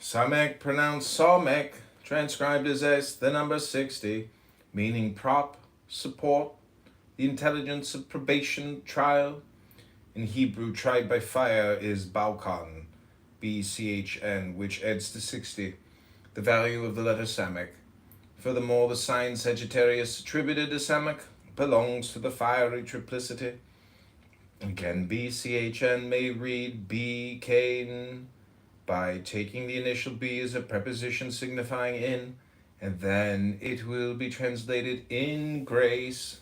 Samek, pronounced Samek, transcribed as S, the number 60, meaning prop, support, the intelligence of probation, trial. In Hebrew, tried by fire is Balkan, BCHN, which adds to 60, the value of the letter Samek. Furthermore, the sign Sagittarius attributed to Samek belongs to the fiery triplicity. Again, BCHN may read BKN by taking the initial B as a preposition signifying in, and then it will be translated in grace.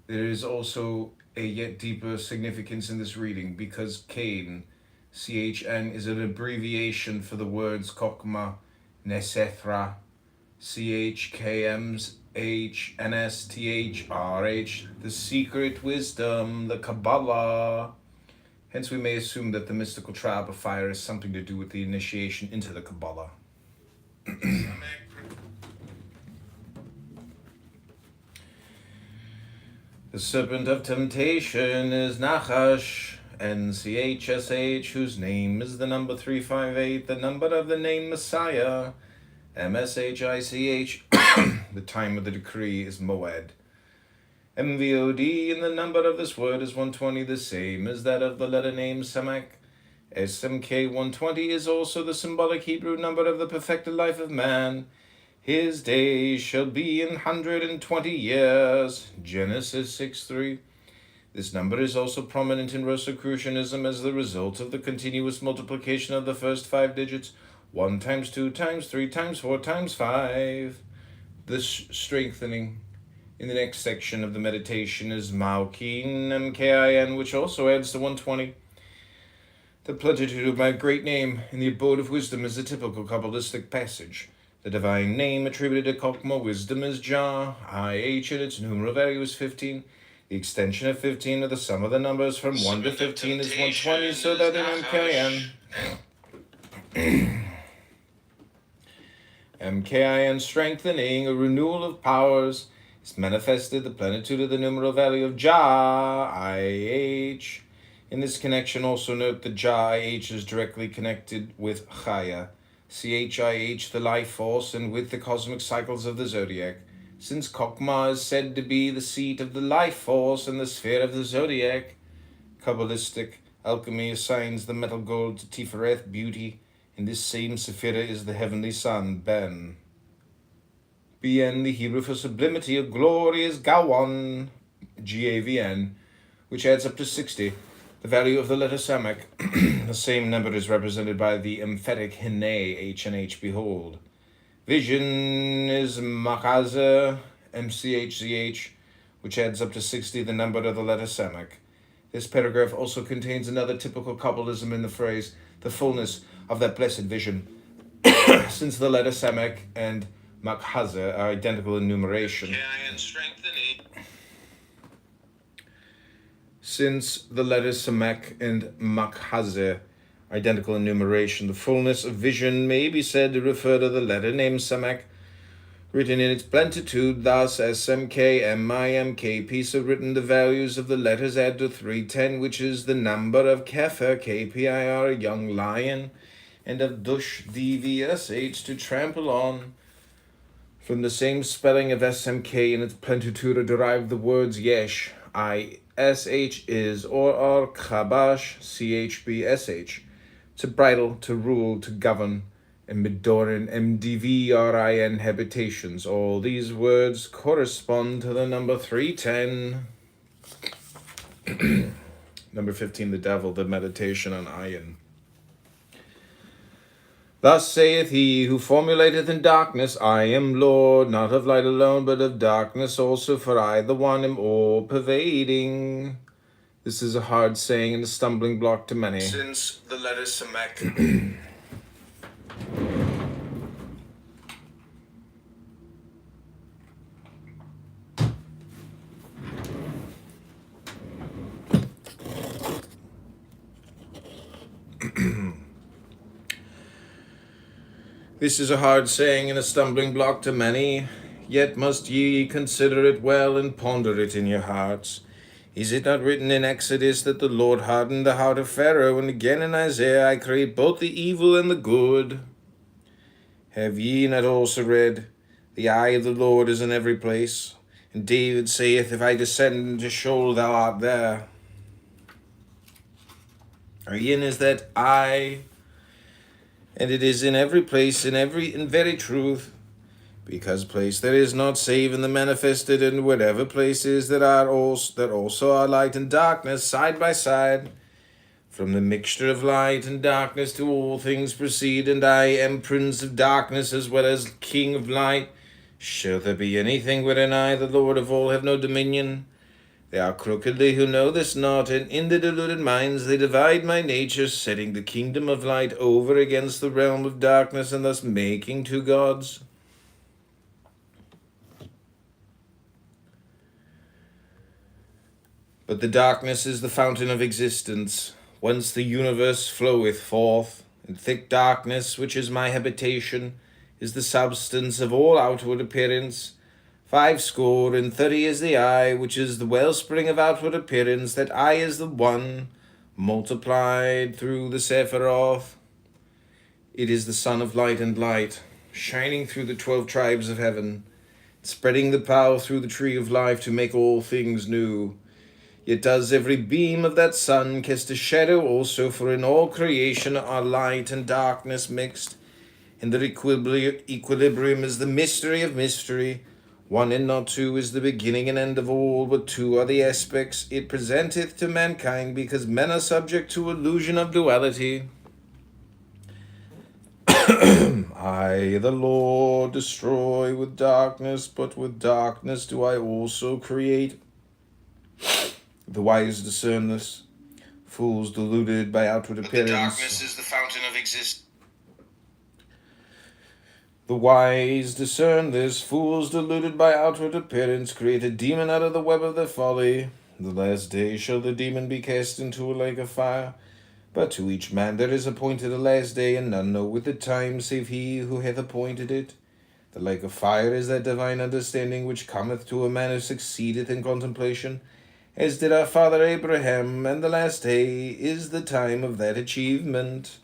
There is also a yet deeper significance in this reading because Cain, CHN, is an abbreviation for the words Kokma, Nesethra, CHKM's H, NSTHRH, the secret wisdom, the Kabbalah. Hence we may assume that the mystical tribe of fire has something to do with the initiation into the Kabbalah. The serpent of temptation is Nachash, NCHSH, whose name is the number 358, the number of the name Messiah, MSHICH, the time of the decree is Moed. MVOD, and the number of this word is 120, the same as that of the letter name Samek. SMK 120 is also the symbolic Hebrew number of the perfected life of man. His days shall be 120 years. Genesis 6:3. This number is also prominent in Rosicrucianism as the result of the continuous multiplication of the first 5 digits, 1 times 2 times 3 times 4 times 5. This strengthening in the next section of the meditation is Maukin, MKIN, which also adds to 120. The plenitude of my great name in the abode of wisdom is a typical Kabbalistic passage. The divine name attributed to Kokma, wisdom, is Jah. IH, and its numeral value is 15. The extension of 15 of the sum of the numbers from 1 to 15 is 120, so that in MKIN strengthening, a renewal of powers, is manifested the plenitude of the numeral value of Jah, IH. In this connection, also note that Jah, IH is directly connected with Chaya, CHIH, the life force, and with the cosmic cycles of the zodiac. Since Kokma is said to be the seat of the life force and the sphere of the zodiac, Kabbalistic alchemy assigns the metal gold to Tifereth, beauty, and this same sephira is the heavenly sun, Ben. BN, the Hebrew for sublimity of glory, is Gawan, GAVN, which adds up to 60, the value of the letter Samek. The same number is represented by the emphatic Hine, H and H, behold. Vision is Makaza, MCHCH, which adds up to 60, the number of the letter Samek. This paragraph also contains another typical Kabbalism in the phrase, the fullness of that blessed vision. Since the letter Samek and Makhaza are identical in numeration. Since the letters Samek and Makhaza are identical in numeration, the fullness of vision may be said to refer to the letter name Samek, written in its plenitude, thus SMK, MIMK, piece of written the values of the letters add to 310, which is the number of Kefer, KPIR, a young lion, and of Dush, DVSH, to trample on. From the same spelling of SMK and its plenitude are derived the words Yesh, ISH is, or Chabash, CHBSH, to bridle, to rule, to govern, and Midorin, MDVRIN, habitations. All these words correspond to the number 310. Number 15, the devil, the meditation on Ayin. Thus saith he who formulateth in darkness, I am Lord, not of light alone, but of darkness also, for I, the one, am all-pervading. This is a hard saying and a stumbling block to many. Since the letter Samek This is a hard saying and a stumbling block to many, yet must ye consider it well and ponder it in your hearts. Is it not written in Exodus that the Lord hardened the heart of Pharaoh, and again in Isaiah, I create both the evil and the good? Have ye not also read, the eye of the Lord is in every place? And David saith, if I descend into Sheol, thou art there. Again is that eye, and it is in every place, in very truth, because place there is not save in the manifested, and whatever places that also are light and darkness side by side. From the mixture of light and darkness do all things proceed, and I am prince of darkness as well as king of light. Shall there be anything wherein I, the Lord of all, have no dominion? They are crookedly who know this not, and in their deluded minds they divide my nature, setting the kingdom of light over against the realm of darkness, and thus making two gods. But the darkness is the fountain of existence, whence the universe floweth forth, and thick darkness, which is my habitation, is the substance of all outward appearance. 80 is the eye, which is the wellspring of outward appearance. That eye is the one, multiplied through the Sephiroth. It is the sun of light and light, shining through the 12 tribes of heaven, spreading the power through the tree of life to make all things new. Yet does every beam of that sun cast a shadow also, for in all creation are light and darkness mixed. In their equilibrium is the mystery of mystery. One and not two is the beginning and end of all, but two are the aspects it presenteth to mankind, because men are subject to illusion of duality. I, the Lord, destroy with darkness, but with darkness do I also create. The wise discern this, fools deluded by outward appearance. The darkness is the fountain of existence. The wise discern this, fools deluded by outward appearance create a demon out of the web of their folly. The last day shall the demon be cast into a lake of fire. But to each man there is appointed a last day, and none know with the time save he who hath appointed it. The lake of fire is that divine understanding which cometh to a man who succeedeth in contemplation, as did our father Abraham, and the last day is the time of that achievement.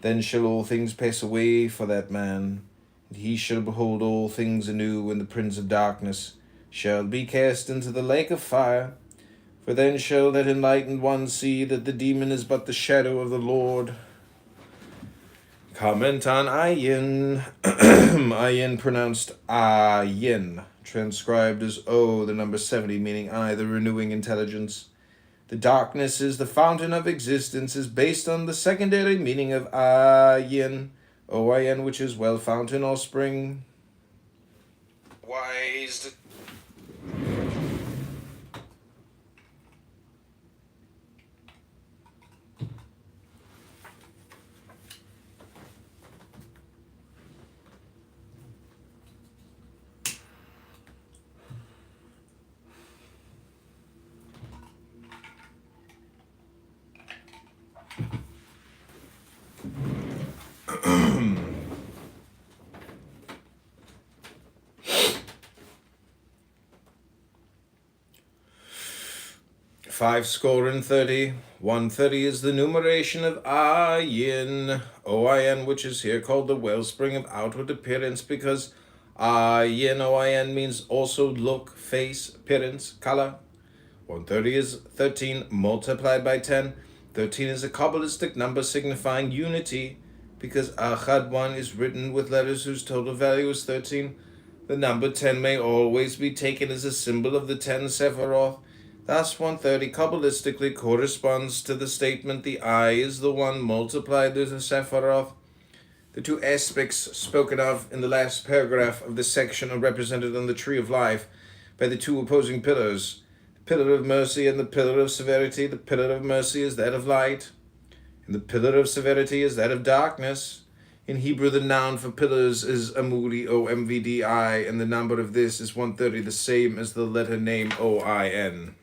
Then shall all things pass away for that man, and he shall behold all things anew, and the prince of darkness shall be cast into the lake of fire. For then shall that enlightened one see that the demon is but the shadow of the Lord. Comment on ayin. Ayin pronounced ayin, transcribed as O, the number 70, meaning I, the renewing intelligence. The darkness is the fountain of existence, is based on the secondary meaning of ayin, O-I-N, which is well, fountain or spring. Wise. 30. 130 is the numeration of ayin, O-I-N, which is here called the wellspring of outward appearance, because ayin, O-I-N, means also look, face, appearance, color. 130 is 13 multiplied by 10. 13 is a Kabbalistic number signifying unity, because Achad 1 is written with letters whose total value is 13. The number 10 may always be taken as a symbol of the 10 Sephiroth. Thus 130 Kabbalistically corresponds to the statement the eye is the one multiplied as a Sephiroth. The two aspects spoken of in the last paragraph of this section are represented on the tree of life by the two opposing pillars, the pillar of mercy and the pillar of severity. The pillar of mercy is that of light, and the pillar of severity is that of darkness. In Hebrew, the noun for pillars is Amudi, O-M-V-D-I, and the number of this is 130, the same as the letter name O-I-N.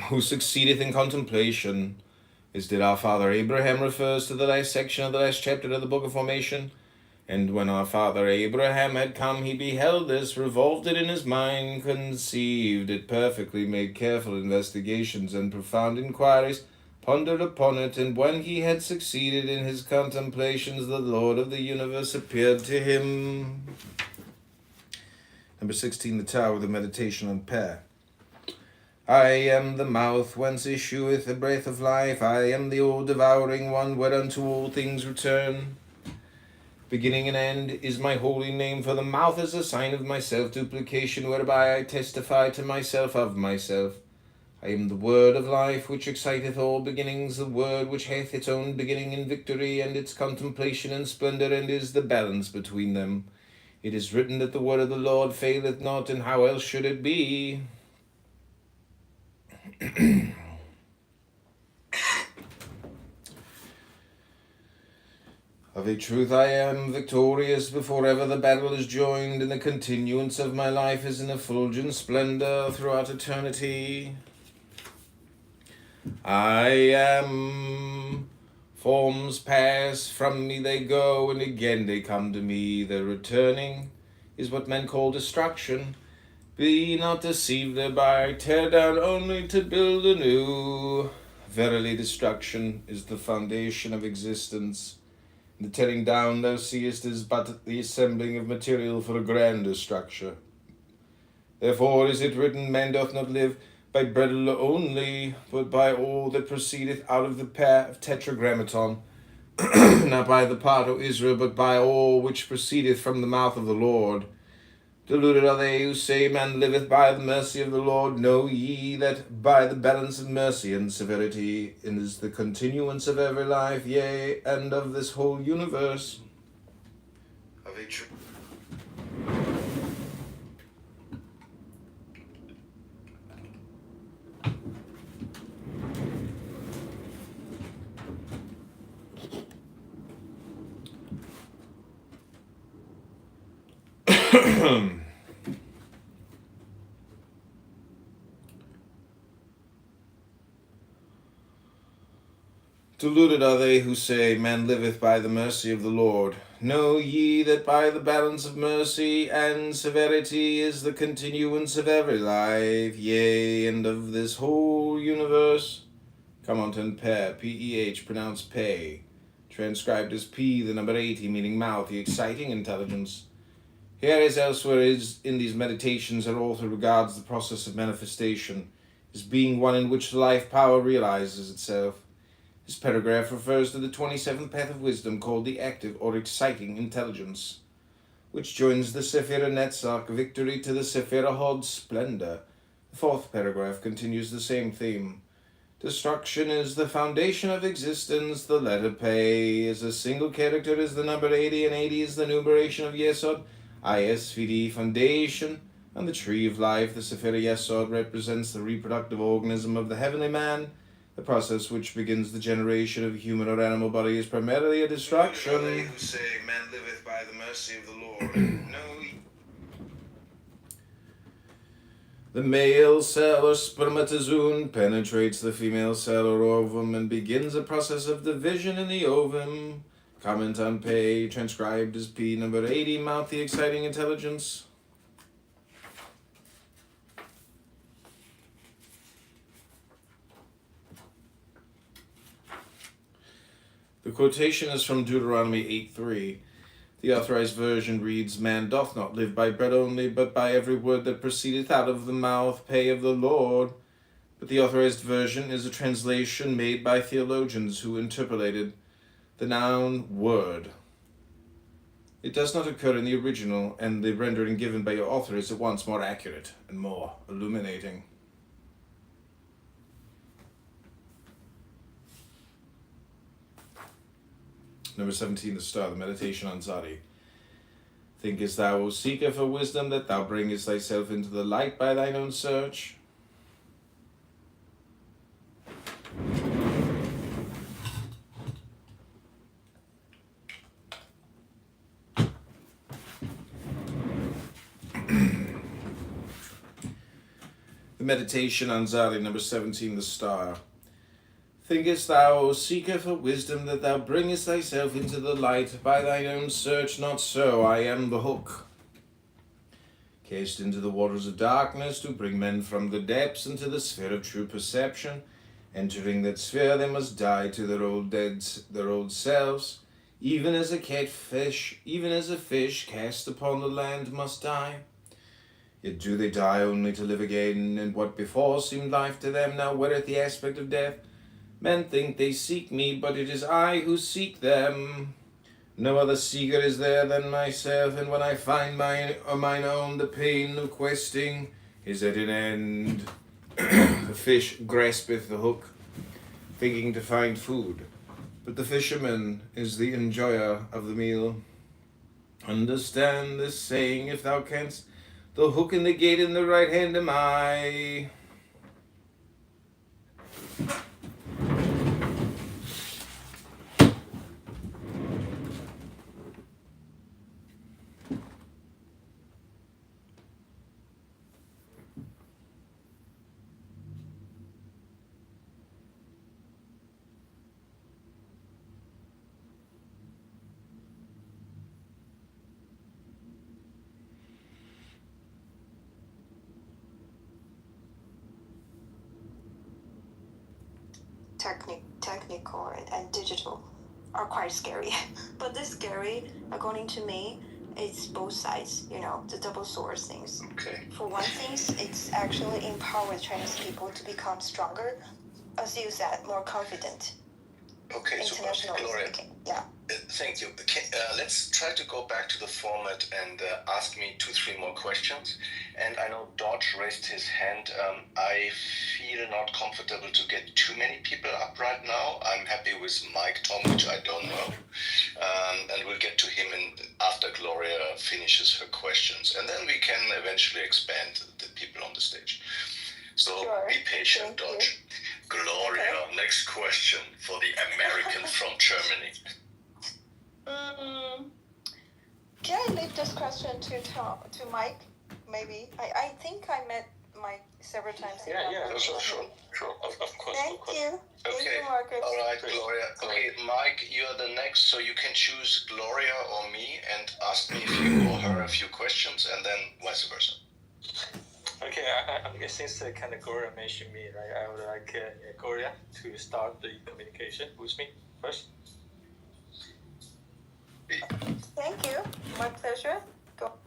who succeedeth in contemplation, as did our father Abraham, refers to the last section of the last chapter of the Book of Formation. And when our father Abraham had come, he beheld this, revolved it in his mind, conceived it perfectly, made careful investigations and profound inquiries, pondered upon it, and when he had succeeded in his contemplations, the Lord of the universe appeared to him. Number 16, the Tower, the meditation on prayer. I am the mouth whence issueth the breath of life. I am the all-devouring one, whereunto all things return. Beginning and end is my holy name, for the mouth is a sign of my self-duplication, whereby I testify to myself of myself. I am the word of life, which exciteth all beginnings, the word which hath its own beginning in victory, and its contemplation in splendor, and is the balance between them. It is written that the word of the Lord faileth not, and how else should it be? Of a truth I am victorious before ever the battle is joined, and the continuance of my life is in effulgent splendor throughout eternity. I am. Forms pass, from me they go, and again they come to me. Their returning is what men call destruction. Be not deceived thereby, tear down only to build anew. Verily destruction is the foundation of existence. The tearing down thou seest is but the assembling of material for a grander structure. Therefore is it written, man doth not live by bread only, but by all that proceedeth out of the tetragrammaton, not by the part, O Israel, but by all which proceedeth from the mouth of the Lord. Deluded are they who say, man liveth by the mercy of the Lord. Know ye that by the balance of mercy and severity is the continuance of every life, yea, and of this whole universe. Of a true. Deluded are they who say, man liveth by the mercy of the Lord. Know ye that by the balance of mercy and severity is the continuance of every life, yea, and of this whole universe. Commentant Peh, P-E-H, pronounced pay, transcribed as P, the number 80, meaning mouth, the exciting intelligence. Here as elsewhere is in these meditations, our author regards the process of manifestation as being one in which life power realizes itself. This paragraph refers to the 27th path of wisdom, called the active or exciting intelligence, which joins the Sephira Netzach, victory, to the Sephira Hod, splendor. The 4th paragraph continues the same theme. Destruction is the foundation of existence. The letter Pei is a single character, is the number 80, and 80 is the numeration of Yesod, ISVD, foundation. And the tree of life, the Sephira Yesod, represents the reproductive organism of the heavenly man. The process which begins the generation of human or animal body is primarily a destruction. They who say, man liveth by the mercy of the Lord. No. The male cell or spermatozoon penetrates the female cell or ovum and begins a process of division in the ovum. Comment on Pei, transcribed as P, number 80, mouth, the exciting intelligence. The quotation is from Deuteronomy 8:3. The authorized version reads, man doth not live by bread only, but by every word that proceedeth out of the mouth, Pei, of the Lord. But the authorized version is a translation made by theologians who interpolated the noun word. It does not occur in the original, and the rendering given by your author is at once more accurate and more illuminating. Number 17, the star, the meditation on Zadi. Thinkest thou, O seeker for wisdom, that thou bringest thyself into the light by thine own search? The meditation on Zali, number 17, the star. Thinkest thou, O seeker for wisdom, that thou bringest thyself into the light by thine own search? Not so. I am the hook, cast into the waters of darkness to bring men from the depths into the sphere of true perception. Entering that sphere, they must die to their old selves, even as a fish cast upon the land must die. Yet do they die only to live again, and what before seemed life to them now weareth the aspect of death. Men think they seek me, but it is I who seek them. No other seeker is there than myself, and when I find mine own, the pain of questing is at an end. The fish graspeth the hook, thinking to find food, but the fisherman is the enjoyer of the meal. Understand this saying, if thou canst. The hook and the gate in the right hand am I. Technical and digital are quite scary. But this scary, according to me, it's both sides, the double sword things. Okay. For one thing, it's actually empowers Chinese people to become stronger, as you said, more confident. Okay, so Gloria, speaking. Yeah. Thank you. Let's try to go back to the format and ask me 2-3 more questions. And I know Dodge raised his hand. I feel not comfortable to get too many people up right now. I'm happy with Mike Tom, which I don't know. And we'll get to him after Gloria finishes her questions. And then we can eventually expand the people on the stage. So sure. Be patient, Dodge. Gloria, okay. Next question for the American from Germany. Can I leave this question to Mike? Maybe. I think I met Mike several times. Yeah, sure. Of course. Thank you. Okay. Thank you, Marcus. All right, Gloria. Okay, Mike, you're the next, so you can choose Gloria or me and ask me or her a few questions, and then vice versa. Okay, since Gloria mentioned me, right, I would like Gloria to start the communication with me first. Thank you. My pleasure. Go.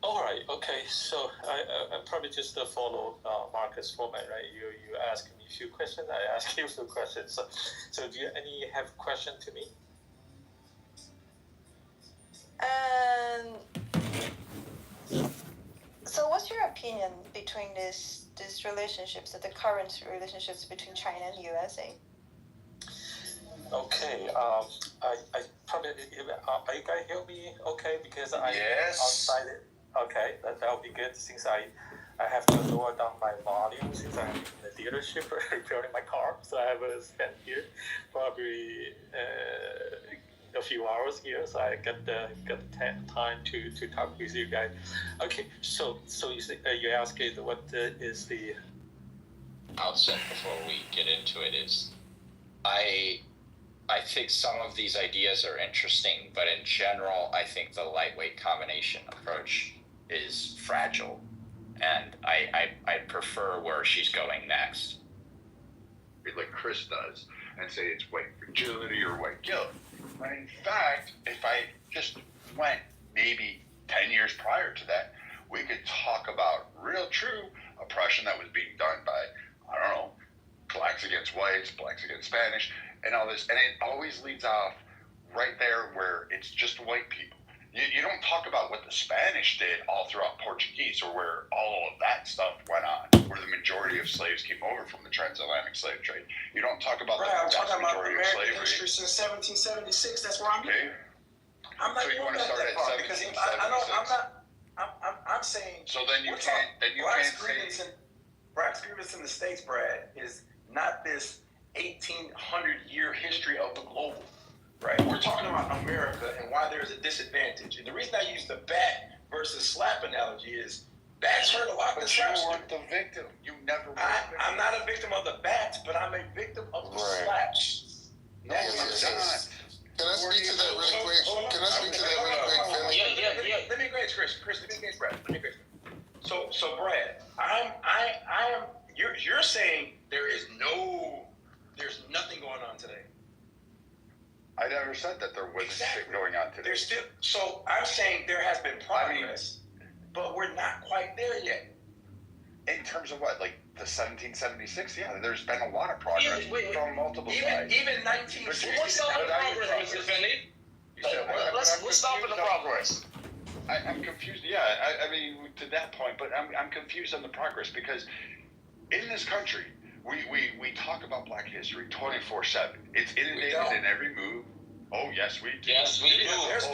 All right. Okay. So I probably just follow Marcus' format, right? You ask me a few questions, I ask you a few questions. So do you have question to me? So what's your opinion between these relationships, the current relationships between China and USA? Okay. I probably are you guys hear me? Okay, because I outside it. Okay, that'll be good. Since I have to lower down my volume since I'm in the dealership repairing my car, so I have spent here probably a few hours here, so I got the time to talk with you guys. Okay, so you asked what is the outset before we get into it is I think some of these ideas are interesting, but in general, I think the lightweight combination approach is fragile, and I prefer where she's going next. Like Chris does, and say it's white fragility or white guilt. When in fact, if I just went maybe 10 years prior to that, we could talk about real true oppression that was being done by, I don't know, blacks against whites, blacks against Spanish, and all this. And it always leads off right there where it's just white people. You don't talk about what the Spanish did all throughout Portuguese or where all of that stuff went on, where the majority of slaves came over from the transatlantic slave trade. You don't talk about the vast majority of slavery. History since 1776. That's where I'm okay. I'm not so you want to start at 1776? I'm saying. So then you can't say. Black's grievance in the States, Brad, is not this 1800-year history of the global. Right, we're talking about America and why there's a disadvantage. And the reason I use the bat versus slap analogy is Bats hurt a lot. But This you slaps. weren't the victim. You never were. I'm not a victim of the bats, but I'm a victim of the slaps. No, you're not. Can I speak to that really quick? Can I speak to that really quick, Philly? Yeah. Let me engage Chris. Let me engage Brad. So Brad, I am. You're saying there's nothing going on today. I never said that there wasn't shit going on today. There's still. So I'm saying there has been progress, but we're not quite there yet. In terms of what, like the 1776? Yeah, there's been a lot of progress from multiple sides. Even 1960. What's stopping the progress, Mr. Finney? What's stopping the progress? I'm confused. Yeah, I mean to that point, but I'm confused on the progress because in this country we talk about Black history 24/7. It's inundated in every move. Oh yes, we do. Yes, we do. There's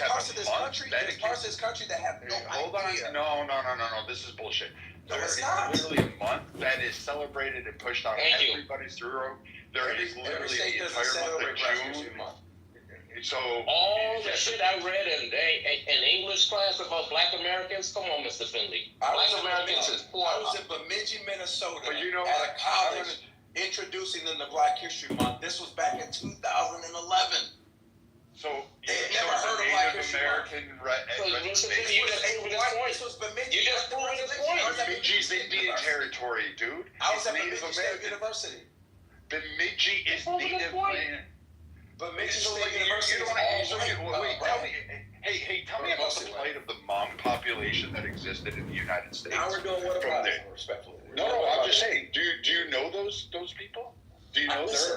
parts of this country. There's parts of this country that have no idea. No. This is bullshit. No, There it's is not. literally a month that is celebrated and pushed on Thank you. everybody's through. There is Every literally state the doesn't entire month celebrate Black of History June. Month. So All the shit I read in English class about Black Americans. Come on, Mr. Finley. Black Americans is poor. I was in Bemidji, Minnesota, But you know at what? a college introducing them to Black History Month. This was back in 2011. So They had never heard of Black Native History American Mr. Finley, you just proved his point. This was Bemidji. You just proved his point. Bemidji's Indian territory, dude. I was It's at Native Bemidji State American. University. Bemidji is Proving his Native point. land. Bemidji So, State like, University you is don't all wait, white. tell me. Hey, tell me about the plight of the Hmong population that existed in the United States. Now we're doing what From about there. it, respectfully. No, I'm just saying. Do you know those people? Do you know their